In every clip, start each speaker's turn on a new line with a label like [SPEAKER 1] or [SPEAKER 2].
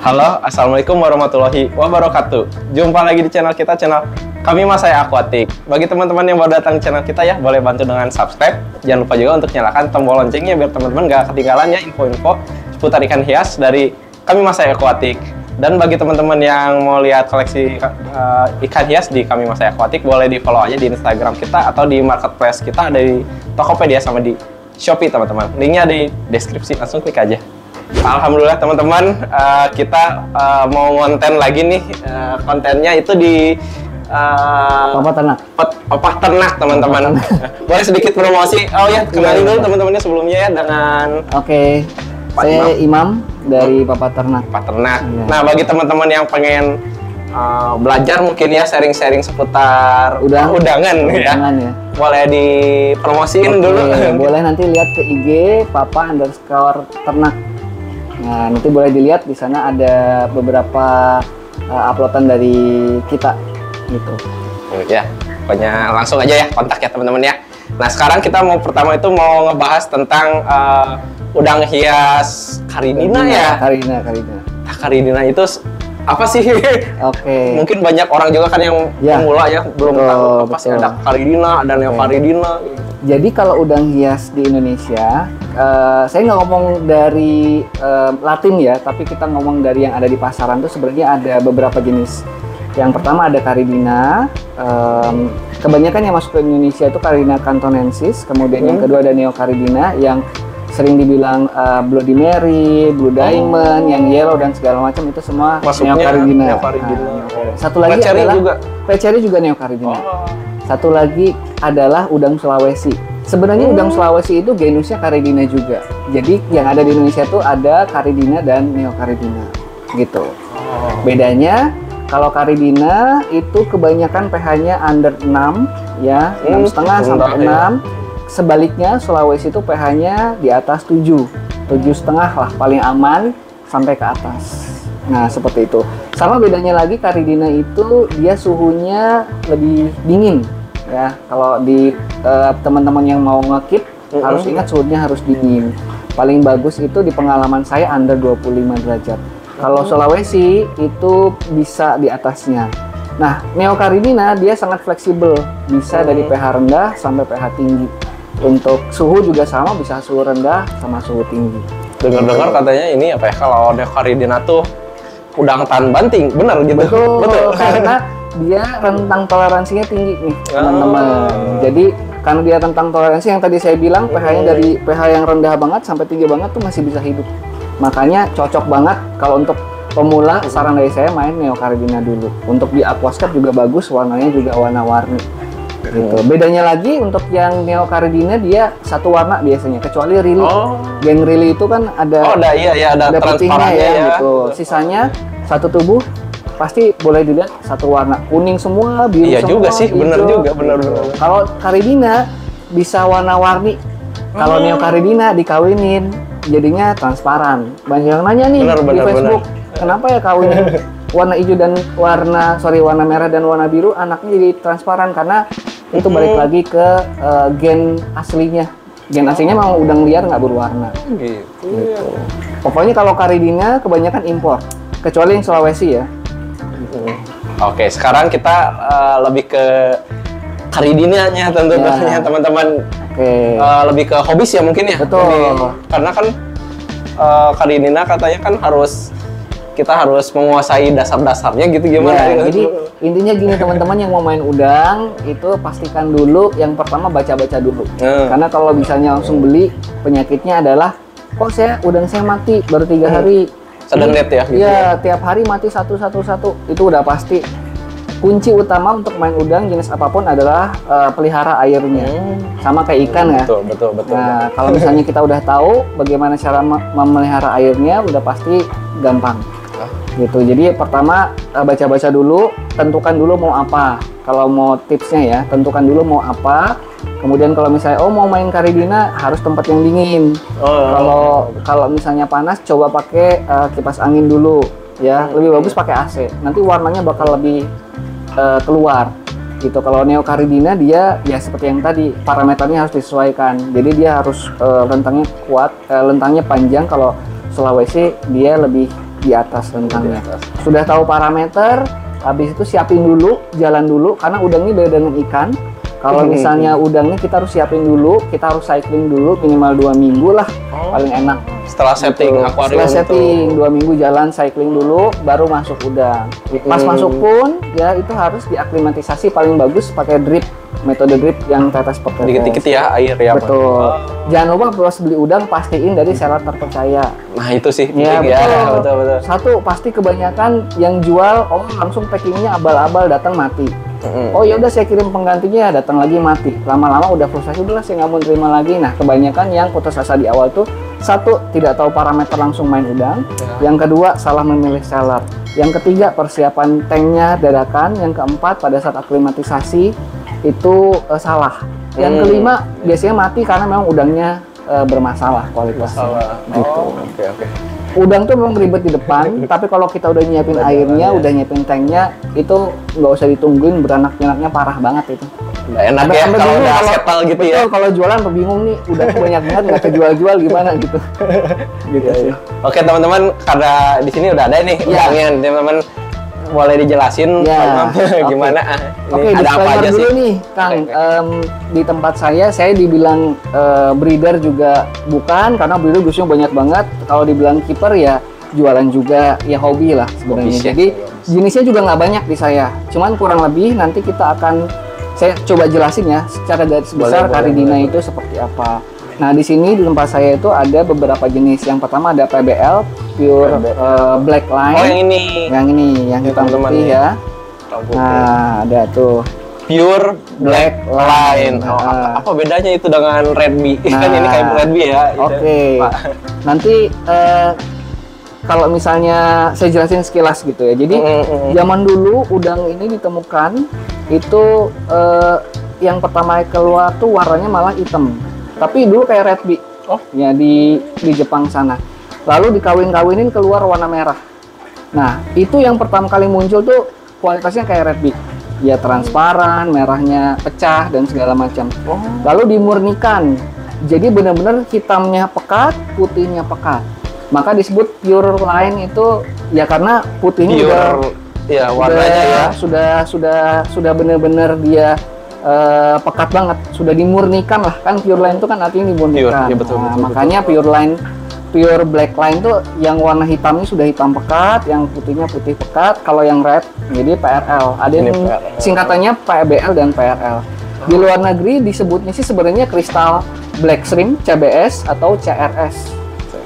[SPEAKER 1] Halo, Assalamualaikum warahmatullahi wabarakatuh. Jumpa lagi di channel kita, channel Kami Masaya Aquatic. Bagi teman-teman yang baru datang di channel kita ya, boleh bantu dengan subscribe. Jangan lupa juga untuk nyalakan tombol loncengnya biar teman-teman gak ketinggalan ya info-info seputar ikan hias dari Kami Masaya Aquatic. Dan bagi teman-teman yang mau lihat koleksi ikan hias di Kami Masaya Aquatic, boleh di follow aja di Instagram kita atau di marketplace kita, ada di Tokopedia sama di Shopee teman-teman. Linknya di deskripsi, langsung klik aja. Alhamdulillah teman-teman, kita mau konten lagi nih, kontennya itu di
[SPEAKER 2] Papa Ternak.
[SPEAKER 1] Papa Ternak teman-teman. Boleh sedikit promosi? Oh ya, kenalin dulu teman-temannya sebelumnya ya dengan
[SPEAKER 2] Oke, saya Imam dari Papa Ternak.
[SPEAKER 1] Papa Ternak.
[SPEAKER 2] Ya.
[SPEAKER 1] Nah, bagi teman-teman yang pengen belajar mungkin ya sharing-sharing seputar udangan ya. Boleh dipromosiin dulu.
[SPEAKER 2] Boleh nanti lihat ke IG Papa_Ternak. Nah, nanti boleh dilihat di sana ada beberapa uploadan dari kita gitu.
[SPEAKER 1] Ya, pokoknya langsung aja ya kontak ya teman-teman ya. Nah, sekarang kita pertama itu mau ngebahas tentang udang hias Caridina ya.
[SPEAKER 2] Caridina.
[SPEAKER 1] Nah, Caridina itu apa sih?
[SPEAKER 2] Oke.
[SPEAKER 1] Mungkin banyak orang juga kan yang pemula ya belum tahu apa sih ada Caridina dan Neocaridina.
[SPEAKER 2] Jadi kalau udang hias di Indonesia, saya nggak ngomong dari Latin ya, tapi kita ngomong dari yang ada di pasaran tuh sebenarnya ada beberapa jenis. Yang pertama ada Caridina, kebanyakan yang masuk ke Indonesia itu Caridina cantonensis, kemudian yang kedua ada Neocaridina yang sering dibilang Bloody Mary, Blue Diamond, yang yellow dan segala macam itu semua Neocaridina. Satu lagi adalah Peceri juga Neocaridina. Satu lagi adalah udang Sulawesi. Sebenarnya udang Sulawesi itu genusnya Caridina juga. Jadi yang ada di Indonesia tuh ada Caridina dan Neocaridina gitu. Bedanya kalau Caridina itu kebanyakan pH-nya under 6 ya, 6,5 sampai 6. Sebaliknya Sulawesi itu pH-nya di atas 7, 7,5 lah paling aman sampai ke atas. Nah seperti itu. Sama bedanya lagi Caridina itu dia suhunya lebih dingin ya. Kalau di teman-teman yang mau nge-keep harus ingat suhunya harus dingin. Paling bagus itu di pengalaman saya under 25 derajat. Kalau Sulawesi itu bisa di atasnya. Nah Neocaridina dia sangat fleksibel, bisa dari pH rendah sampai pH tinggi. Untuk suhu juga sama, bisa suhu rendah sama suhu tinggi.
[SPEAKER 1] Dengar-dengar katanya ini apa ya, kalau Neocaridina tuh udang tahan banting, benar gitu?
[SPEAKER 2] Betul. Karena dia rentang toleransinya tinggi nih teman-teman. Jadi karena dia rentang toleransi yang tadi saya bilang pH-nya dari pH yang rendah banget sampai tinggi banget tuh masih bisa hidup. Makanya cocok banget kalau untuk pemula, saran dari saya main Neocaridina dulu. Untuk di aquascape juga bagus, warnanya juga warna-warni. Gitu. Bedanya lagi untuk yang Neocaridina dia satu warna biasanya, kecuali Rili. Geng Rili itu kan ada ada putihnya ya gitu. Sisanya satu tubuh pasti boleh dilihat satu warna, kuning semua, biru semua. Iya juga sih, bener juga, bener. Kalau Caridina bisa warna-warni. Kalau Neocaridina dikawinin jadinya transparan. Banyak yang nanya nih di Facebook, kenapa ya kawinin warna hijau dan warna merah dan warna biru anaknya jadi transparan? Karena itu balik lagi ke gen aslinya. Gen aslinya mau udang liar nggak berwarna. Gitu. Pokoknya kalau Caridina kebanyakan impor, kecuali yang Sulawesi ya.
[SPEAKER 1] Oke, sekarang kita lebih ke Caridinanya tentunya teman-teman. Lebih ke hobis ya mungkin ya.
[SPEAKER 2] Betul.
[SPEAKER 1] Karena kan Caridina katanya kan kita harus menguasai dasar-dasarnya gitu gimana?
[SPEAKER 2] Ya, jadi intinya gini teman-teman yang mau main udang itu pastikan dulu yang pertama baca-baca dulu. Karena kalau misalnya langsung beli, penyakitnya adalah kok udang saya mati baru 3 hari.
[SPEAKER 1] Sedendet ya? Gitu
[SPEAKER 2] ya, tiap hari mati satu. Itu udah pasti. Kunci utama untuk main udang jenis apapun adalah pelihara airnya. Sama kayak ikan ya.
[SPEAKER 1] Betul.
[SPEAKER 2] Nah, kalau misalnya kita udah tahu bagaimana cara memelihara airnya, udah pasti gampang. Gitu. Jadi pertama baca-baca dulu, tentukan dulu mau apa. Kalau mau tipsnya ya, tentukan dulu mau apa. Kemudian kalau misalnya mau main Caridina harus tempat yang dingin. Kalau misalnya panas coba pakai kipas angin dulu ya. Lebih bagus pakai AC. Nanti warnanya bakal lebih keluar gitu. Kalau Neocaridina dia ya seperti yang tadi, parameternya harus disesuaikan. Jadi dia harus rentangnya kuat, rentangnya panjang. Kalau Sulawesi dia lebih di atas rentangnya.
[SPEAKER 1] Di atas.
[SPEAKER 2] Sudah tahu parameter, habis itu siapin dulu, jalan dulu, karena udang ini beda dengan ikan. Kalau misalnya udangnya kita harus siapin dulu, kita harus cycling dulu minimal 2 minggu lah, paling enak.
[SPEAKER 1] Setelah setting akuarium
[SPEAKER 2] Setelah setting 2 minggu jalan cycling dulu, baru masuk udang. Pas masuk pun ya itu harus diaklimatisasi, paling bagus pakai drip, metode drip yang tetes per tetes.
[SPEAKER 1] Dikit-dikit ya air ya.
[SPEAKER 2] Betul. Jangan lupa pas beli udang pastiin dari seller terpercaya.
[SPEAKER 1] Nah itu sih
[SPEAKER 2] Ya,
[SPEAKER 1] penting ya.
[SPEAKER 2] betul.
[SPEAKER 1] Betul.
[SPEAKER 2] Satu, pasti kebanyakan yang jual langsung packingnya abal-abal, datang mati. Oh ya udah saya kirim penggantinya, datang lagi mati. Lama-lama udah frustasi, udahlah saya nggak mau terima lagi. Nah kebanyakan yang putus asa di awal tuh, satu, tidak tahu parameter langsung main udang. Yang kedua, salah memilih seller. Yang ketiga, persiapan tanknya dadakan. Yang keempat, pada saat aklimatisasi itu salah. Yang kelima, biasanya mati karena memang udangnya bermasalah kualitasnya. Gitu.
[SPEAKER 1] Oke.
[SPEAKER 2] Udang tuh memang ribet di depan, tapi kalau kita udah nyiapin airnya, udah nyiapin tanknya, itu nggak usah ditungguin, beranak-pinaknya parah banget itu.
[SPEAKER 1] Nggak enak ya
[SPEAKER 2] Sampai
[SPEAKER 1] kalau
[SPEAKER 2] bingung
[SPEAKER 1] udah
[SPEAKER 2] kalau-
[SPEAKER 1] settle gitu ya.
[SPEAKER 2] Betul, kalau jualan bingung nih, udah banyak banget nggak kejual-jual gimana gitu. Gitu sih.
[SPEAKER 1] Oke teman-teman, karena di sini udah ada nih
[SPEAKER 2] Iya.
[SPEAKER 1] udangnya, teman-teman boleh dijelasin
[SPEAKER 2] Ya,
[SPEAKER 1] Pak Imam,
[SPEAKER 2] oke.
[SPEAKER 1] gimana
[SPEAKER 2] Oke,
[SPEAKER 1] ini ada apa
[SPEAKER 2] disclaimer
[SPEAKER 1] aja
[SPEAKER 2] dulu
[SPEAKER 1] sih?
[SPEAKER 2] nih, Kang.
[SPEAKER 1] Oke.
[SPEAKER 2] Di tempat saya dibilang breeder juga bukan, karena breeder biasanya banyak banget. Kalau dibilang keeper ya jualan juga, ya hobi lah sebenarnya.
[SPEAKER 1] Hobi sih,
[SPEAKER 2] Jadi
[SPEAKER 1] hobi.
[SPEAKER 2] jenisnya juga nggak banyak di saya. Cuman kurang lebih nanti kita akan saya coba jelasin ya secara garis besar Caridina itu seperti apa. Nah di sini di tempat saya itu ada beberapa jenis. Yang pertama ada PBL, pure black line.
[SPEAKER 1] Oh yang ini.
[SPEAKER 2] Yang ini, yang hitam
[SPEAKER 1] teman-teman
[SPEAKER 2] putih
[SPEAKER 1] nih.
[SPEAKER 2] ya.
[SPEAKER 1] Hitam putih.
[SPEAKER 2] Nah ada tuh.
[SPEAKER 1] Pure black line. Oh,
[SPEAKER 2] Nah.
[SPEAKER 1] apa bedanya itu dengan red bee? Kan
[SPEAKER 2] Nah.
[SPEAKER 1] ini kayak red bee ya. gitu.
[SPEAKER 2] Oke.
[SPEAKER 1] Pak.
[SPEAKER 2] Nanti kalau misalnya saya jelasin sekilas gitu ya. Jadi zaman dulu udang ini ditemukan itu yang pertama keluar tuh warnanya malah hitam. Tapi dulu kayak red bee.
[SPEAKER 1] Oh.
[SPEAKER 2] Ya di Jepang sana. Lalu dikawin-kawinin keluar warna merah. Nah, itu yang pertama kali muncul tuh kualitasnya kayak red bee. Ya transparan, merahnya pecah dan segala macam.
[SPEAKER 1] Oh.
[SPEAKER 2] Lalu dimurnikan. Jadi benar-benar hitamnya pekat, putihnya pekat. Maka disebut pure line itu ya karena putihnya
[SPEAKER 1] Pure ya warnanya ya.
[SPEAKER 2] sudah benar-benar dia pekat banget, sudah dimurnikan lah, kan pure line itu kan artinya dimurnikan.
[SPEAKER 1] Pure, ya betul,
[SPEAKER 2] Nah,
[SPEAKER 1] betul,
[SPEAKER 2] makanya pure black line tuh yang warna hitamnya sudah hitam pekat, yang putihnya putih pekat. Kalau yang red jadi PRL. Ada
[SPEAKER 1] Ini
[SPEAKER 2] yang
[SPEAKER 1] PRL.
[SPEAKER 2] singkatannya PBL dan PRL. Di luar negeri disebutnya sih sebenarnya Crystal Black Shrimp CBS atau CRS.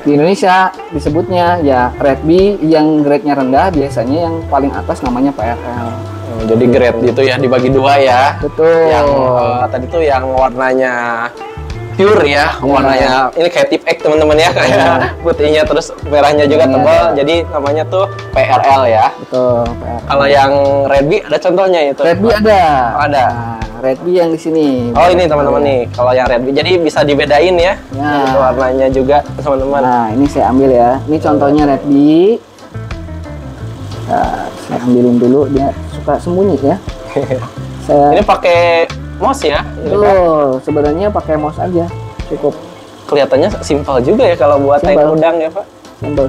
[SPEAKER 2] Di Indonesia disebutnya ya red bee, yang grade-nya rendah biasanya yang paling atas namanya PRL.
[SPEAKER 1] Jadi grade itu ya dibagi dua ya.
[SPEAKER 2] Betul.
[SPEAKER 1] Yang tadi tuh yang warnanya pure ya, warnanya ini kayak tip X teman-teman ya, kayak putihnya terus merahnya juga
[SPEAKER 2] Ini
[SPEAKER 1] tebal,
[SPEAKER 2] ada.
[SPEAKER 1] jadi namanya tuh PRL ya.
[SPEAKER 2] Betul, PRL.
[SPEAKER 1] Kalau yang red bee ada contohnya itu.
[SPEAKER 2] Red bee ada.
[SPEAKER 1] Oh, ada.
[SPEAKER 2] Nah, red bee yang di sini.
[SPEAKER 1] Oh ini teman-teman nih, kalau yang red bee, jadi bisa dibedain ya,
[SPEAKER 2] Ya.
[SPEAKER 1] itu warnanya juga teman-teman.
[SPEAKER 2] Nah, ini saya ambil ya. Ini contohnya red bee. Nah, saya ambilin dulu, dia suka sembunyi ya. Saya
[SPEAKER 1] Ini pakai mouse ya, ini kan
[SPEAKER 2] Betul, sebenarnya pakai mouse aja cukup.
[SPEAKER 1] kelihatannya simpel juga ya kalau buat tank
[SPEAKER 2] Simpel.
[SPEAKER 1] udang ya Pak.
[SPEAKER 2] Simpel.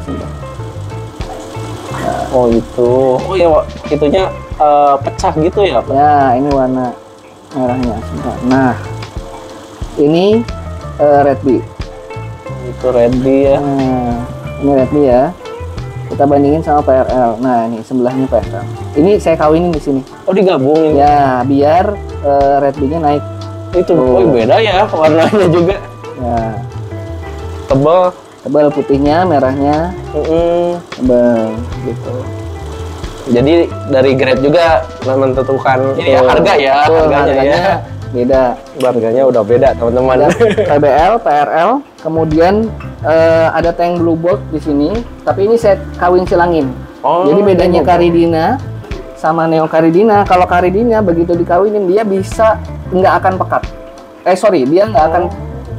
[SPEAKER 1] Oh itu, oh ya itunya pecah gitu ya Pak.
[SPEAKER 2] Ya, ini warna merahnya. Sebentar. Nah, ini red bee.
[SPEAKER 1] Itu red bee ya.
[SPEAKER 2] Nah, ini red bee ya. Kita bandingin sama PRL. Nah, ini sebelahnya PRL. Ini saya kawinin di sini.
[SPEAKER 1] Oh digabungin.
[SPEAKER 2] Ya, biar red bee-nya naik.
[SPEAKER 1] Itu
[SPEAKER 2] Oh.
[SPEAKER 1] oh, beda ya warnanya juga.
[SPEAKER 2] Ya,
[SPEAKER 1] Tebal.
[SPEAKER 2] tebal putihnya, merahnya tebal gitu.
[SPEAKER 1] Jadi dari grade juga menentukan ini ya,
[SPEAKER 2] Betul.
[SPEAKER 1] harga ya,
[SPEAKER 2] Betul,
[SPEAKER 1] harganya ya.
[SPEAKER 2] beda.
[SPEAKER 1] Harganya udah beda teman-teman.
[SPEAKER 2] Ada PBL, PRL, kemudian ada tank Blue Bolt di sini, tapi ini saya kawin silangin.
[SPEAKER 1] Oh,
[SPEAKER 2] Jadi bedanya
[SPEAKER 1] Blue Bolt.
[SPEAKER 2] Caridina sama Neo Caridina, kalau Caridina begitu dikawinin dia bisa nggak akan pekat. Dia nggak akan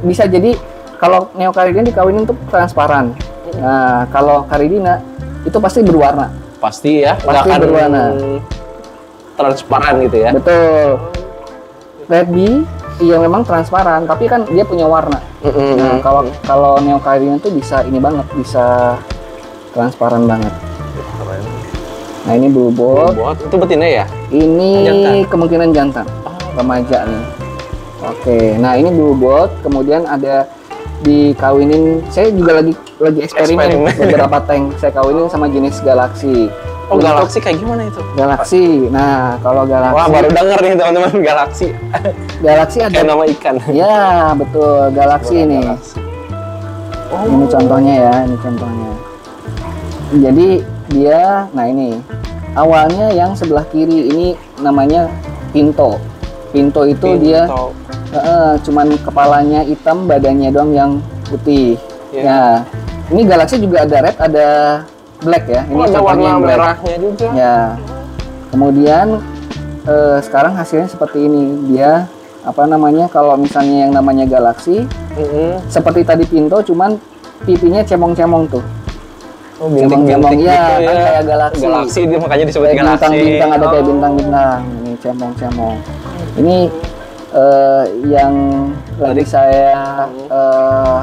[SPEAKER 2] bisa, jadi kalau Neo Caridina dikawinin tuh transparan. Nah, kalau Caridina itu pasti berwarna.
[SPEAKER 1] Pasti ya, nggak
[SPEAKER 2] Pasti
[SPEAKER 1] akan
[SPEAKER 2] berwarna.
[SPEAKER 1] transparan gitu ya.
[SPEAKER 2] Betul. Red bee iya memang transparan, tapi kan dia punya warna. Nah, kalau Neo Caridina tuh bisa ini banget, bisa transparan banget.
[SPEAKER 1] Keren.
[SPEAKER 2] Nah ini blue bolt.
[SPEAKER 1] Buat itu betina ya?
[SPEAKER 2] Ini
[SPEAKER 1] Jantan.
[SPEAKER 2] kemungkinan jantan, remaja nih. Oke, nah ini blue bolt, kemudian ada dikawinin. Saya juga lagi eksperimen beberapa tank. Saya kawinin sama jenis Galaxy.
[SPEAKER 1] Oh, Galaxy kayak gimana itu?
[SPEAKER 2] Galaxy. Nah, kalau Galaxy.
[SPEAKER 1] Wah, baru denger nih teman-teman, Galaxy.
[SPEAKER 2] Galaxy ada
[SPEAKER 1] Kayak nama ikan.
[SPEAKER 2] Ya, betul, Galaxy ini.
[SPEAKER 1] Galaxy.
[SPEAKER 2] Ini contohnya ya, ini contohnya. Jadi dia, nah ini awalnya yang sebelah kiri ini namanya Pinto. Pinto itu dia cuman kepalanya hitam, badannya doang yang putih. Ya, ini Galaxy juga ada red, ada black ya. Ini
[SPEAKER 1] ada warna
[SPEAKER 2] yang black.
[SPEAKER 1] merahnya juga.
[SPEAKER 2] Ya. Kemudian sekarang hasilnya seperti ini. Dia apa namanya? Kalau misalnya yang namanya Galaxy, seperti tadi Pinto, cuman pipinya cemong-cemong tuh.
[SPEAKER 1] Oh, bintik-bintik
[SPEAKER 2] ya,
[SPEAKER 1] gitu
[SPEAKER 2] kan kayak Galaxy.
[SPEAKER 1] Galaxy itu makanya disebut
[SPEAKER 2] kayak
[SPEAKER 1] Galaxy.
[SPEAKER 2] Bintang-bintang, ada kayak bintang-bintang. Ini cemong-cemong. Ini yang lagi saya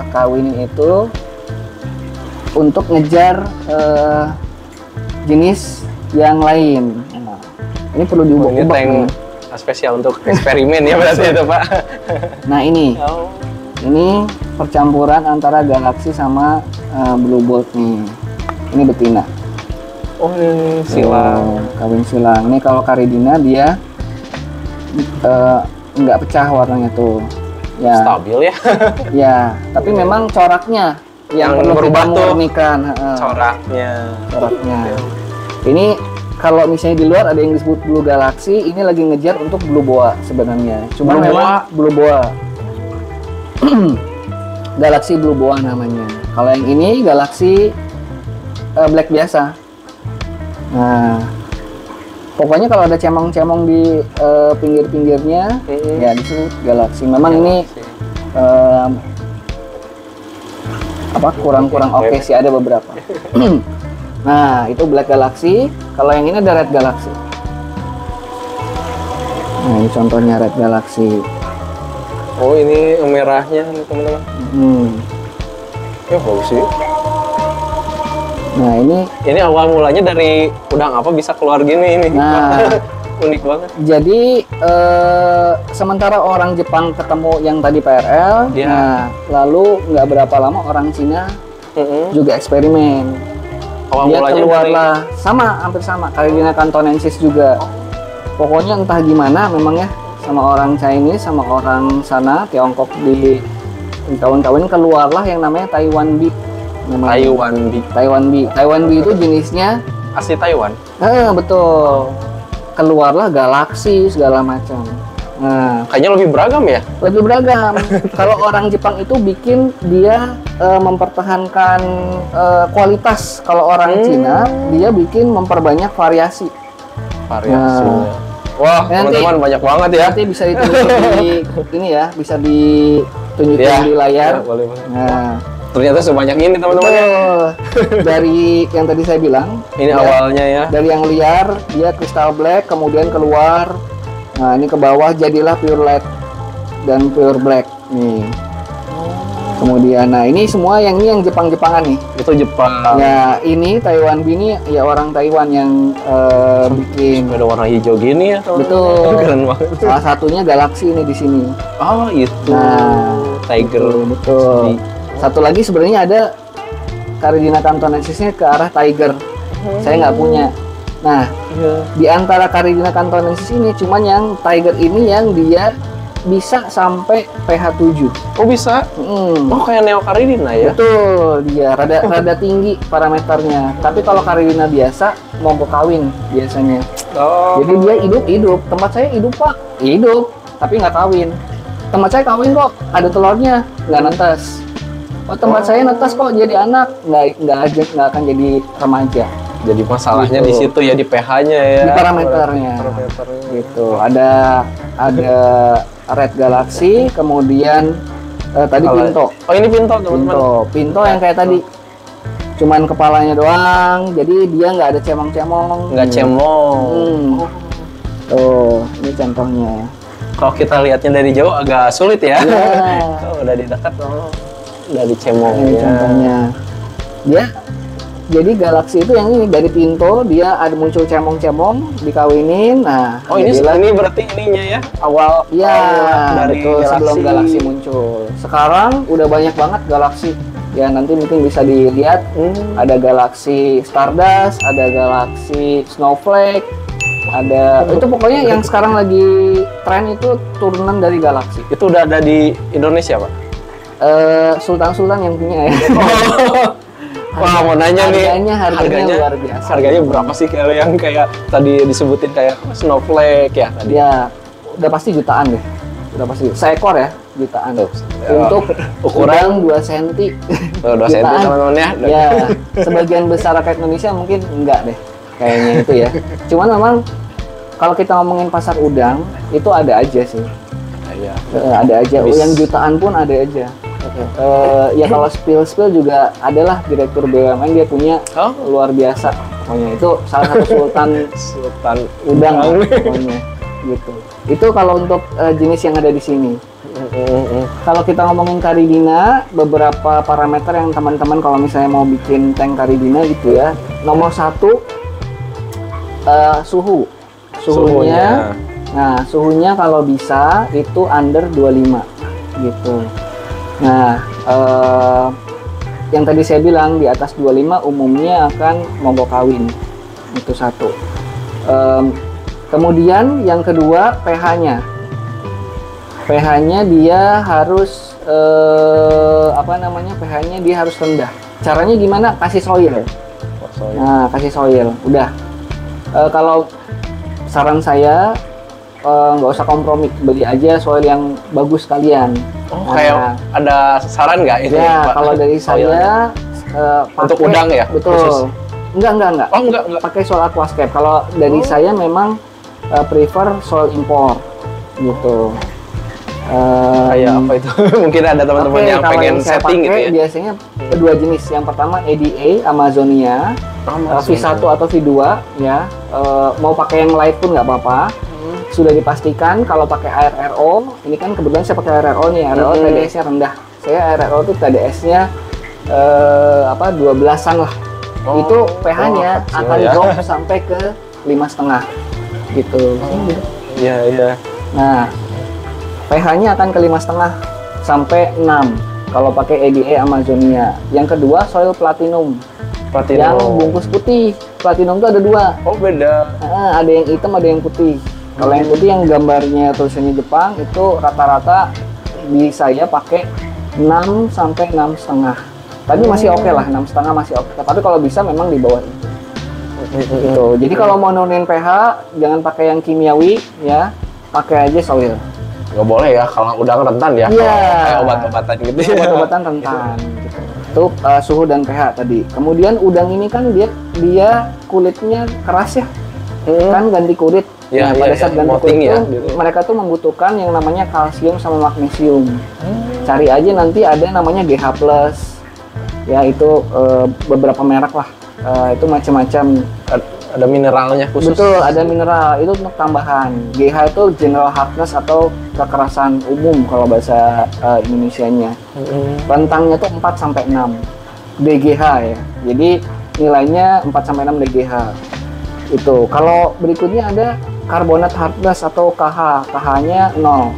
[SPEAKER 2] kawinin itu untuk ngejar jenis yang lain. Nah, ini perlu diubah-ubah nih.
[SPEAKER 1] Spesial untuk eksperimen ya berarti itu Pak.
[SPEAKER 2] Nah ini percampuran antara Galaxy sama Blue Bolt nih. Ini betina.
[SPEAKER 1] Oh ini silang.
[SPEAKER 2] Kawin silang. Ini kalau Caridina dia nggak pecah warnanya tuh. Ya.
[SPEAKER 1] Stabil ya.
[SPEAKER 2] Ya, tapi memang coraknya yang perlu kita murnikan. Coraknya. Ini kalau misalnya di luar ada yang disebut Blue Galaxy, ini lagi ngejar untuk Blue Boa sebenarnya. Cuma memang Blue Boa. Galaxy Blue Boa namanya. Kalau yang ini Galaxy Black biasa. Nah, pokoknya kalau ada cemong-cemong di pinggir-pinggirnya, ya disebut Galaxy. Memang ini kurang-kurang oke sih, ada beberapa. Nah, itu Black Galaxy. Kalau yang ini ada Red Galaxy. Nah, ini contohnya Red Galaxy.
[SPEAKER 1] Oh, ini merahnya nih teman-teman. Ya bagus sih.
[SPEAKER 2] Nah, ini
[SPEAKER 1] awal mulanya dari udang apa bisa keluar gini ini.
[SPEAKER 2] Nah,
[SPEAKER 1] unik banget.
[SPEAKER 2] Jadi sementara orang Jepang ketemu yang tadi PRL, nah lalu nggak berapa lama orang Cina juga eksperimen. Dia keluarlah hampir sama Caridina cantonensis juga. Pokoknya entah gimana memang ya, sama orang Chinese sama orang sana Tiongkok di kawan-kawan keluarlah yang namanya Taiwan Bee. Taiwan Bee itu jenisnya
[SPEAKER 1] asli Taiwan.
[SPEAKER 2] Betul. Keluarlah Galaxy segala macam. Nah,
[SPEAKER 1] kayaknya lebih beragam ya?
[SPEAKER 2] Lebih beragam. Kalau orang Jepang itu bikin dia mempertahankan kualitas. Kalau orang Cina dia bikin memperbanyak variasi.
[SPEAKER 1] Wah, teman-teman banyak banget ya.
[SPEAKER 2] Nanti bisa ditunjukin di ini ya, bisa ditunjukin di layar.
[SPEAKER 1] Boleh.
[SPEAKER 2] Nah,
[SPEAKER 1] ternyata sebanyak ini teman-teman ya.
[SPEAKER 2] Dari yang tadi saya bilang,
[SPEAKER 1] ini awalnya ya.
[SPEAKER 2] Dari yang liar dia crystal black, kemudian keluar. Nah, ini ke bawah jadilah pure light dan pure black nih. Kemudian, nah ini semua yang Jepang-Jepangan nih.
[SPEAKER 1] Itu Jepang.
[SPEAKER 2] Ya, ini Taiwan Bee ini ya orang Taiwan yang bikin.
[SPEAKER 1] Ada warna hijau gini ya.
[SPEAKER 2] Betul.
[SPEAKER 1] Keren banget.
[SPEAKER 2] Salah satunya Galaxy ini di sini.
[SPEAKER 1] Oh, itu.
[SPEAKER 2] Nah,
[SPEAKER 1] Tiger.
[SPEAKER 2] Betul. Satu lagi sebenarnya ada Caridina cantonensisnya ke arah Tiger. Saya nggak punya. Nah, di antara Caridina cantonensis ini cuman yang Tiger ini yang dia bisa sampai pH 7.
[SPEAKER 1] Oh, bisa? Oh, kayak Neo Caridina ya?
[SPEAKER 2] Betul, dia rada tinggi parameternya. Tapi kalau Caridina biasa mau kawin biasanya.
[SPEAKER 1] Oh.
[SPEAKER 2] Jadi dia hidup. Tempat saya hidup, Pak. Hidup, tapi nggak kawin. Tempat saya kawin kok, ada telurnya, nggak netes. Oh, tempat saya netes kok jadi anak, nggak akan jadi remaja.
[SPEAKER 1] Jadi masalahnya di situ ya, di pH-nya ya.
[SPEAKER 2] Di parameternya. Gitu. Ada Red Galaxy, kemudian tadi Pinto.
[SPEAKER 1] Oh, ini Pinto, teman-teman.
[SPEAKER 2] Pinto yang kayak tadi. Cuman kepalanya doang, jadi dia nggak ada cemong-cemong.
[SPEAKER 1] Nggak cemong.
[SPEAKER 2] Tuh, ini contohnya.
[SPEAKER 1] Kalau kita lihatnya dari jauh agak sulit ya. Oh, udah di dekat, udah dicemong.
[SPEAKER 2] Ini contohnya. Dia Jadi galaksi itu yang ini dari pintu dia ada muncul cemong-cemong dikawinin. Nah,
[SPEAKER 1] Oh ini berarti ininya ya awal
[SPEAKER 2] ya
[SPEAKER 1] dari
[SPEAKER 2] betul, sebelum galaksi muncul. Sekarang udah banyak banget galaksi. Ya nanti mungkin bisa dilihat ada galaksi Stardust, ada galaksi Snowflake, ada itu pokoknya yang sekarang lagi tren itu turunan dari galaksi.
[SPEAKER 1] Itu udah ada di Indonesia, Pak?
[SPEAKER 2] Sultan-sultan yang punya ya.
[SPEAKER 1] Wah, mau nanya nih,
[SPEAKER 2] harganya luar biasa.
[SPEAKER 1] Harganya berapa sih kalau yang kayak tadi disebutin kayak Snowflake ya tadi?
[SPEAKER 2] Ya, udah pasti jutaan deh. Udah pasti. Seekor ya, jutaan. Untuk ukuran 2 cm.
[SPEAKER 1] 2 cm teman-teman ya.
[SPEAKER 2] Ya, sebagian besar rakyat Indonesia mungkin enggak deh. Kayaknya itu ya. Cuman memang kalau kita ngomongin pasar udang, itu ada aja sih.
[SPEAKER 1] Iya.
[SPEAKER 2] Ada aja. Yang jutaan pun ada aja. Ya kalau spill juga adalah direktur BUMN dia punya luar biasa pokoknya itu salah satu sultan udang pokoknya gitu. Itu kalau untuk jenis yang ada di sini. Kalau kita ngomongin Caridina, beberapa parameter yang teman-teman kalau misalnya mau bikin tank Caridina gitu ya, nomor 1 suhunya. Nah suhunya kalau bisa itu under 25 gitu. Nah, yang tadi saya bilang di atas 25 umumnya akan mogok kawin. Itu satu. Kemudian yang kedua pH-nya. pH-nya dia harus pH-nya dia harus rendah. Caranya gimana? Kasih soil. Nah, kasih soil. Udah. Kalau saran saya nggak usah kompromi, beli aja soil yang bagus kalian.
[SPEAKER 1] Oh, kayak ada saran nggak ini?
[SPEAKER 2] Ya, kalau dari saya
[SPEAKER 1] untuk udang ya?
[SPEAKER 2] Betul. Khusus? Enggak.
[SPEAKER 1] Oh, enggak.
[SPEAKER 2] Pakai soil aquascape. Kalau dari saya memang prefer soil import gitu.
[SPEAKER 1] Kayak apa itu? Mungkin ada teman-teman yang pengen setting gitu ya?
[SPEAKER 2] Biasanya kedua jenis. Yang pertama EDA Amazonia, V1 atau V2 ya. Mau pakai yang light pun nggak apa-apa. Sudah dipastikan kalau pakai air RO, ini kan kebetulan saya pakai air RO nih, RO TDS-nya rendah. Saya air RO itu TDS-nya 12-an lah. Itu pH-nya akan drop sampai ke 5,5 gitu.
[SPEAKER 1] Iya.
[SPEAKER 2] Nah, pH-nya akan ke 5,5 sampai 6 kalau pakai EDA Amazonia. Yang kedua soil platinum. Yang bungkus putih. Platinum itu ada 2.
[SPEAKER 1] Oh, beda.
[SPEAKER 2] Ada yang hitam, ada yang putih. Kalau yang putih yang gambarnya tulisannya Jepang itu rata-rata di saya pakai 6 sampai 6,5. Tadi masih oke lah, 6,5 masih oke. Tapi kalau bisa memang di bawah itu. Gitu. Jadi kalau mau nurunin pH jangan pakai yang kimiawi ya, pakai aja soil.
[SPEAKER 1] Nggak boleh ya kalau udang rentan ya.
[SPEAKER 2] Iya.
[SPEAKER 1] Kayak obat-obatan gitu.
[SPEAKER 2] Obat-obatan rentan. Gitu. Itu suhu dan pH tadi. Kemudian udang ini kan dia kulitnya keras ya. Kan ganti kulit.
[SPEAKER 1] Ya,
[SPEAKER 2] pada saat ganti kulit
[SPEAKER 1] ya,
[SPEAKER 2] itu,
[SPEAKER 1] gitu.
[SPEAKER 2] mereka tuh membutuhkan yang namanya kalsium sama magnesium. Cari aja nanti ada namanya GH+. Ya itu beberapa merek lah. Itu macam-macam.
[SPEAKER 1] Ada mineralnya khusus.
[SPEAKER 2] Betul, ada mineral. Itu untuk tambahan. GH itu general hardness atau kekerasan umum kalau bahasa Indonesianya. Rentangnya tuh 4 sampai 6 DGH ya. Jadi nilainya 4 sampai 6 DGH. Itu. Kalau berikutnya ada karbonat hardness atau KH. KH-nya 0.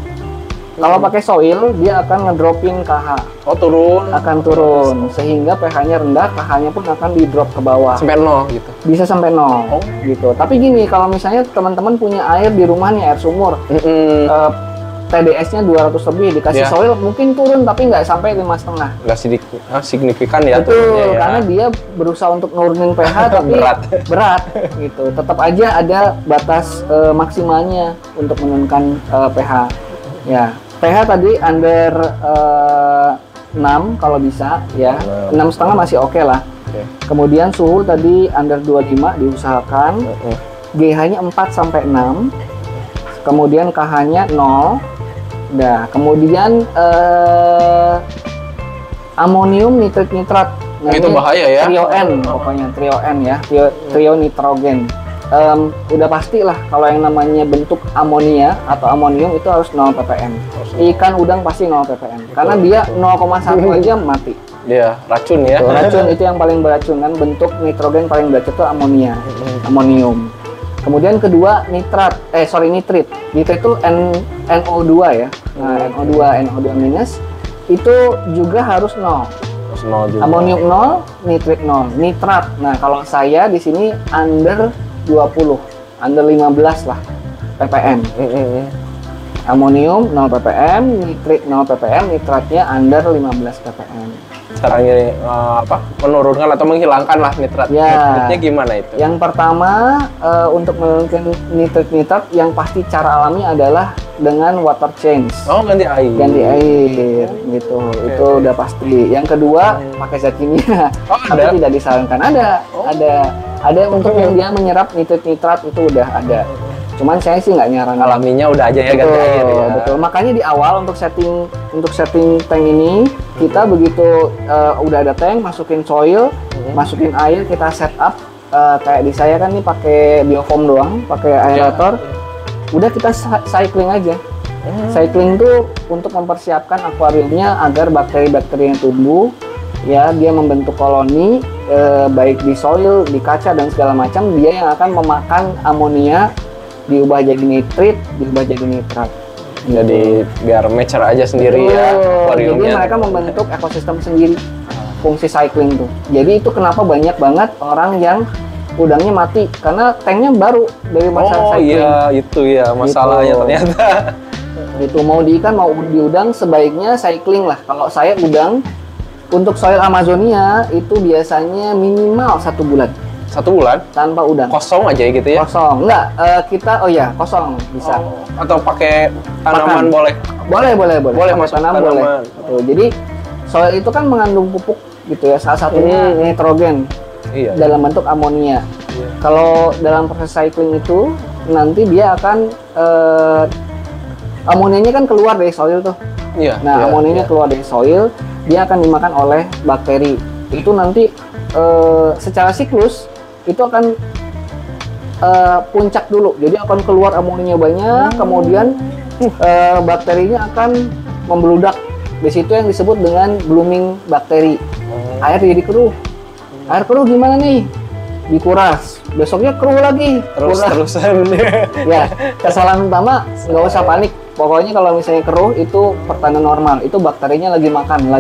[SPEAKER 2] Kalau pakai soil dia akan ngedropin KH.
[SPEAKER 1] Oh, turun.
[SPEAKER 2] Akan turun sehingga pH-nya rendah, KH-nya pun akan di drop ke bawah.
[SPEAKER 1] Sampai 0 gitu.
[SPEAKER 2] Bisa sampai 0 gitu. Tapi gini, kalau misalnya teman-teman punya air di rumahnya, air sumur, TDS-nya 200 lebih, dikasih soil mungkin turun tapi nggak sampai 5,5.
[SPEAKER 1] Nggak signifikan ya.
[SPEAKER 2] Betul, karena dia berusaha untuk nurunin pH tapi berat gitu. Tetap aja ada batas maksimalnya untuk menurunkan pH. Ya, pH tadi under 6 kalau bisa ya. 6,5 masih oke lah. Kemudian suhu tadi under 25 diusahakan. GH-nya 4 sampai 6. Kemudian KH-nya 0. Nah, kemudian amonium nitrat.
[SPEAKER 1] Nah, itu bahaya ya.
[SPEAKER 2] Trio N pokoknya, trio N ya. Trio nitrogen. udah pasti lah kalau yang namanya bentuk amonia atau amonium itu harus 0 ppm. Ikan udang pasti 0 ppm. Karena dia 0,1 aja mati.
[SPEAKER 1] Dia racun ya.
[SPEAKER 2] Tuh, racun itu yang paling beracun kan, bentuk nitrogen paling beracun itu amonia, amonium. Kemudian kedua nitrit. Nitrit itu NO2 ya. Nah, NO2 minus itu juga harus 0.
[SPEAKER 1] Terus 0 juga.
[SPEAKER 2] Amonium 0, nitrit 0. Nitrat. Nah, kalau saya di sini under 20, under 15 lah ppm. Amonium 0 ppm, nitrit 0 ppm, nitratnya under 15 ppm.
[SPEAKER 1] Caranya menurunkan atau menghilangkan lah nitrat.
[SPEAKER 2] Ya.
[SPEAKER 1] Nitritnya gimana itu?
[SPEAKER 2] Yang pertama untuk menurunkan nitrat yang pasti cara alami adalah dengan water change.
[SPEAKER 1] Oh, ganti air.
[SPEAKER 2] Ganti air gitu. Itu udah pasti. Yang kedua pakai zat kimia. Tapi
[SPEAKER 1] ada?
[SPEAKER 2] tidak disarankan. Ada untuk yang dia menyerap nitrat itu udah ada. Cuman saya sih nggak nyaranin.
[SPEAKER 1] Alaminya udah aja ya ganti air ya.
[SPEAKER 2] Betul. Makanya di awal untuk setting tank ini kita begitu udah ada tank, masukin soil, masukin air, kita setup kayak di saya kan nih pakai biofoam doang, pakai aerator. Udah kita cycling aja. Cycling tuh untuk mempersiapkan akuariumnya agar bakteri-bakteri yang tumbuh ya dia membentuk koloni baik di soil, di kaca dan segala macam, dia yang akan memakan amonia diubah jadi nitrit, diubah jadi nitrat.
[SPEAKER 1] Jadi biar mature aja sendiri ya
[SPEAKER 2] Jadi
[SPEAKER 1] akuariumnya.
[SPEAKER 2] mereka membentuk ekosistem sendiri, fungsi cycling tuh. Jadi itu kenapa banyak banget orang yang udangnya mati karena tanknya baru dari masa cycling.
[SPEAKER 1] Iya itu ya masalahnya
[SPEAKER 2] Gitu.
[SPEAKER 1] ternyata.
[SPEAKER 2] Itu mau di ikan mau di udang sebaiknya cycling lah. Kalau saya udang untuk soil Amazonia itu biasanya minimal 1 bulan
[SPEAKER 1] 1 bulan
[SPEAKER 2] tanpa udang.
[SPEAKER 1] kosong aja gitu ya.
[SPEAKER 2] Kosong. Enggak, kita kosong bisa.
[SPEAKER 1] Atau pakai tanaman
[SPEAKER 2] Pakan.
[SPEAKER 1] boleh.
[SPEAKER 2] Boleh.
[SPEAKER 1] Boleh
[SPEAKER 2] Pakai
[SPEAKER 1] masuk
[SPEAKER 2] tanam
[SPEAKER 1] tanaman.
[SPEAKER 2] boleh. Betul. Jadi soil itu kan mengandung pupuk gitu ya. Salah satunya nitrogen
[SPEAKER 1] Iya.
[SPEAKER 2] dalam bentuk amonia.
[SPEAKER 1] Iya.
[SPEAKER 2] Kalau dalam proses cycling itu nanti dia akan amonianya kan keluar dari soil tuh.
[SPEAKER 1] Iya.
[SPEAKER 2] Nah,
[SPEAKER 1] iya,
[SPEAKER 2] amonianya
[SPEAKER 1] iya.
[SPEAKER 2] keluar dari soil, dia akan dimakan oleh bakteri. Itu nanti secara siklus itu akan puncak dulu. Jadi akan keluar amoninya banyak, kemudian bakterinya akan membeludak. Di situ yang disebut dengan blooming bakteri. Air jadi keruh. Air keruh gimana nih? Dikuras. Besoknya keruh lagi.
[SPEAKER 1] Terus-terusan.
[SPEAKER 2] Ya, kesalahan utama nggak usah panik. Pokoknya kalau misalnya keruh itu pertanda normal. Itu bakterinya lagi makan,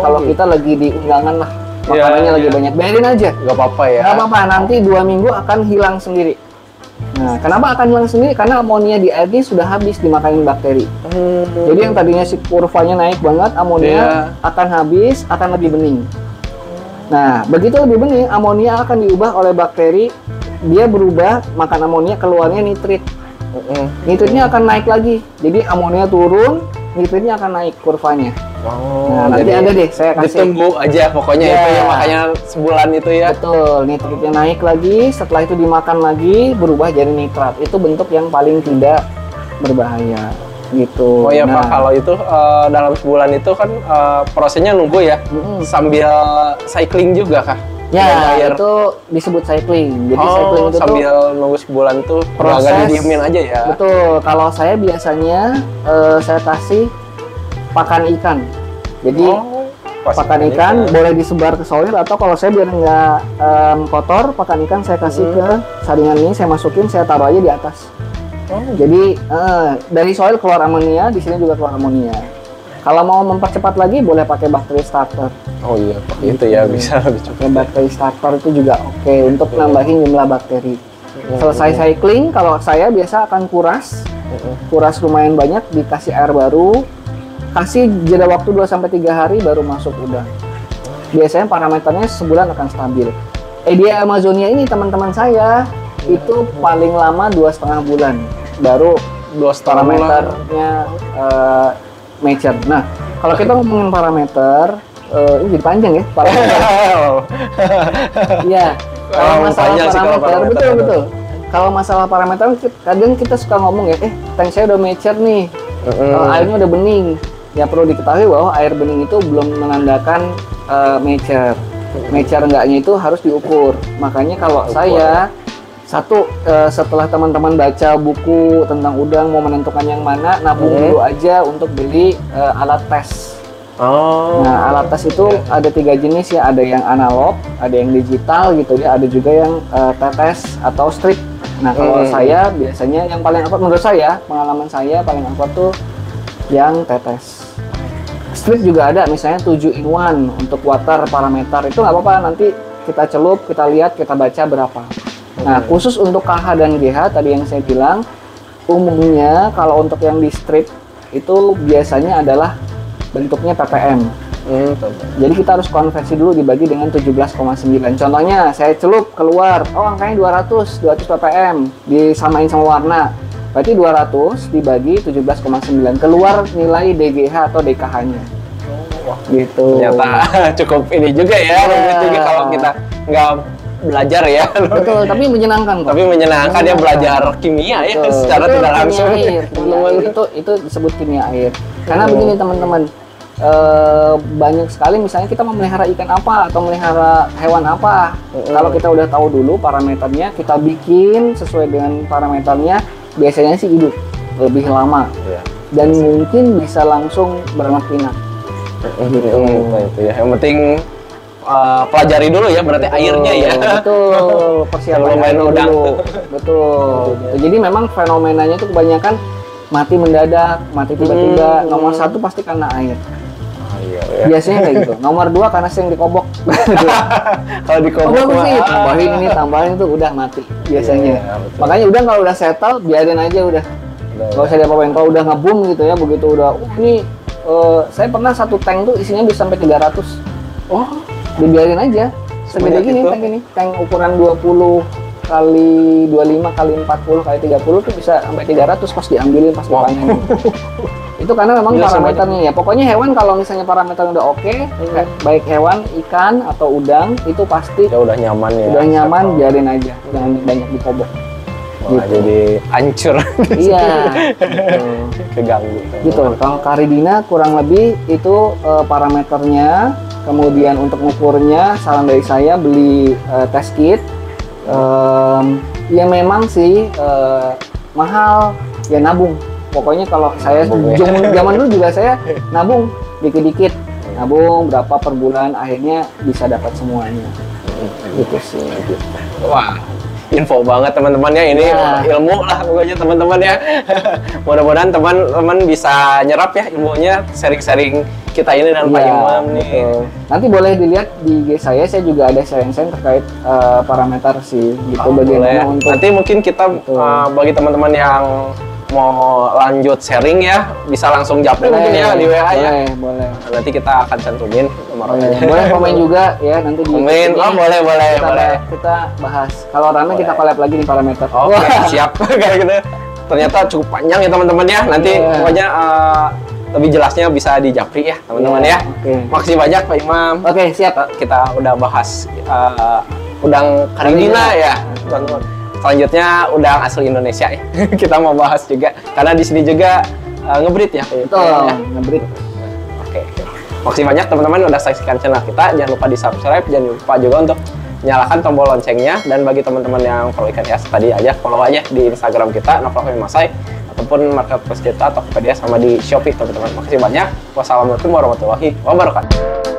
[SPEAKER 2] kalau kita lagi di undangan lah. Makanannya lagi banyak. Biarin aja.
[SPEAKER 1] Gak apa-apa ya.
[SPEAKER 2] Nggak apa-apa, nanti 2 minggu akan hilang sendiri. Nah, kenapa akan hilang sendiri? Karena amonia di air ini sudah habis dimakanin bakteri. Jadi yang tadinya si kurvanya naik banget, amonia akan habis, akan lebih bening. Nah, begitu lebih bening, amonia akan diubah oleh bakteri. Dia berubah, makan amonia, keluarnya nitrit. Nitritnya akan naik lagi. Jadi amonia turun, nitritnya akan naik kurvanya. Nah, nanti ada deh, saya kasih.
[SPEAKER 1] Ditunggu aja pokoknya itu ya, makanya sebulan itu ya.
[SPEAKER 2] Betul, nitritnya naik lagi, setelah itu dimakan lagi, berubah jadi nitrat. Itu bentuk yang paling tidak berbahaya, gitu.
[SPEAKER 1] Oh ya Pak, kalau itu dalam sebulan itu kan prosesnya nunggu ya, sambil cycling juga kah?
[SPEAKER 2] Ya, itu disebut cycling. Jadi cycling itu
[SPEAKER 1] sambil nunggu sebulan tuh
[SPEAKER 2] proses
[SPEAKER 1] nggak didiemin aja ya?
[SPEAKER 2] Betul, kalau saya biasanya saya kasih pakan ikan. Jadi pakan ikan boleh disebar ke soil atau kalau saya biar nggak kotor, pakan ikan saya kasih ke saringan ini, saya masukin, saya taruh aja di atas. Jadi dari soil keluar amonia, di sini juga keluar amonia. Kalau mau mempercepat lagi boleh pakai bakteri starter.
[SPEAKER 1] Oh iya, pakai itu ya bisa lebih cepat.
[SPEAKER 2] Pakai bakteri starter itu juga oke untuk nambahin jumlah bakteri. Selesai cycling, kalau saya biasa akan kuras lumayan banyak, dikasih air baru, kasih jeda waktu 2-3 hari baru masuk udang. Biasanya parameternya sebulan akan stabil. Dia Amazonia ini teman-teman saya itu paling lama 2,5 bulan baru
[SPEAKER 1] 2,5
[SPEAKER 2] parameternya mature. Nah, kalau kita ngomongin parameter, ini jadi panjang ya parameter. Iya. Kalau masalah parameter, betul. Kalau masalah parameter, kadang kita suka ngomong ya, tank saya udah mature nih, airnya udah bening. Ya perlu diketahui bahwa air bening itu belum menandakan mature. Mature enggaknya itu harus diukur. Makanya kalau saya Satu, setelah teman-teman baca buku tentang udang mau menentukan yang mana, nabung dulu aja untuk beli alat tes.
[SPEAKER 1] Oh.
[SPEAKER 2] Nah, alat tes itu ada 3 jenis ya, ada yang analog, ada yang digital gitu ya, ada juga yang tetes atau strip. Nah, kalau saya biasanya yang paling akurat menurut saya, pengalaman saya paling akurat tuh yang tetes. Strip juga ada, misalnya 7-in-1 untuk water parameter, itu nggak apa-apa, nanti kita celup, kita lihat, kita baca berapa. Nah, khusus untuk KH dan GH tadi yang saya bilang, umumnya kalau untuk yang di strip itu biasanya adalah bentuknya ppm. Jadi kita harus konversi dulu dibagi dengan 17,9. Contohnya saya celup keluar, oh angkanya 200 ppm, disamain sama warna. Berarti 200 dibagi 17,9, keluar nilai DGH atau DKH-nya. Gitu.
[SPEAKER 1] Ternyata cukup ini juga ya, rumit juga kalau kita nggak belajar ya.
[SPEAKER 2] Betul, tapi menyenangkan kok.
[SPEAKER 1] Tapi menyenangkan ya belajar kimia ya. Betul. Secara
[SPEAKER 2] itu
[SPEAKER 1] tidak langsung.
[SPEAKER 2] Kimia air. Itu disebut kimia air. Karena begini teman-teman, banyak sekali misalnya kita memelihara ikan apa atau melihara hewan apa. Kalau kita udah tahu dulu parameternya, kita bikin sesuai dengan parameternya, biasanya sih hidup lebih lama. Dan mungkin bisa langsung beranak pinak.
[SPEAKER 1] Gitu ya. Yang penting pelajari dulu ya, berarti airnya ya.
[SPEAKER 2] Betul, persiapan
[SPEAKER 1] main udang
[SPEAKER 2] dulu. Betul. Jadi memang fenomenanya itu kebanyakan mati mendadak, mati tiba-tiba. Nomor 1 pasti karena air. Biasanya kayak gitu. Nomor 2 karena sering dikobok.
[SPEAKER 1] Kalau dikobok
[SPEAKER 2] sih tambahin itu udah mati biasanya. Makanya udah kalau udah settle, biarin aja udah. Kalau saya diapa-apain, kalau udah ngebum gitu ya, begitu udah ini saya pernah satu tank tuh isinya bisa sampai 300. Oh, dibiarin aja. Segede gini tank ini. Tank ukuran 20 kali 25 kali 40 kali 30 tuh bisa sampai 300 pas diambilin, pas dipanen. Itu karena memang parameternya ya. Pokoknya hewan kalau misalnya parameternya udah oke, baik hewan, ikan atau udang, itu pasti
[SPEAKER 1] udah nyaman ya.
[SPEAKER 2] Udah nyaman, biarin aja. Jangan banyak dikobok.
[SPEAKER 1] Wah, gitu. Jadi hancur.
[SPEAKER 2] Iya.
[SPEAKER 1] Keganggu.
[SPEAKER 2] Gitu. Kalau Caridina kurang lebih itu parameternya. Kemudian untuk ngukurnya, saran dari saya beli test kit. Ya memang sih mahal, ya nabung. Pokoknya kalau saya zaman dulu juga saya nabung dikit-dikit, nabung berapa per bulan, akhirnya bisa dapat semuanya. Gitu sih.
[SPEAKER 1] Wah, info banget teman-temannya ini, ilmu lah pokoknya teman-teman ya. Mudah-mudahan teman-teman bisa nyerap ya ilmunya, sharing-sharing kita ini dan Pak Imam nih.
[SPEAKER 2] Betul. Nanti boleh dilihat di IG saya juga ada sharing-sharing terkait parameter sih, gitu bagaimana untuk.
[SPEAKER 1] Nanti mungkin kita bagi teman-teman yang mau lanjut sharing ya, bisa langsung japri mungkin ya di WA ya.
[SPEAKER 2] Boleh.
[SPEAKER 1] Nanti kita akan cantumin nomornya.
[SPEAKER 2] Boleh komen juga ya nanti di
[SPEAKER 1] komen. Oh, boleh.
[SPEAKER 2] Kita bahas. Kalau rame kita collab lagi di parameter.
[SPEAKER 1] Oke, siap. Kayak gitu. Ternyata cukup panjang ya teman-teman ya. Nanti pokoknya lebih jelasnya bisa di japri ya teman-teman ya. Makasih banyak Pak Imam.
[SPEAKER 2] Oke, siap.
[SPEAKER 1] Kita udah bahas udang Caridina ya. Selanjutnya udang asli Indonesia ya. Kita mau bahas juga karena di sini juga ngebreed ya.
[SPEAKER 2] Betul, ngebreed.
[SPEAKER 1] Oke. Makasih banyak teman-teman udah saksikan channel kita. Jangan lupa di-subscribe, jangan lupa juga untuk nyalakan tombol loncengnya, dan bagi teman-teman yang follow ikan hias tadi aja follow aja di Instagram kita @novlogmasai ataupun marketplace kita Tokopedia sama di Shopee teman-teman. Makasih banyak. Wassalamualaikum warahmatullahi wabarakatuh.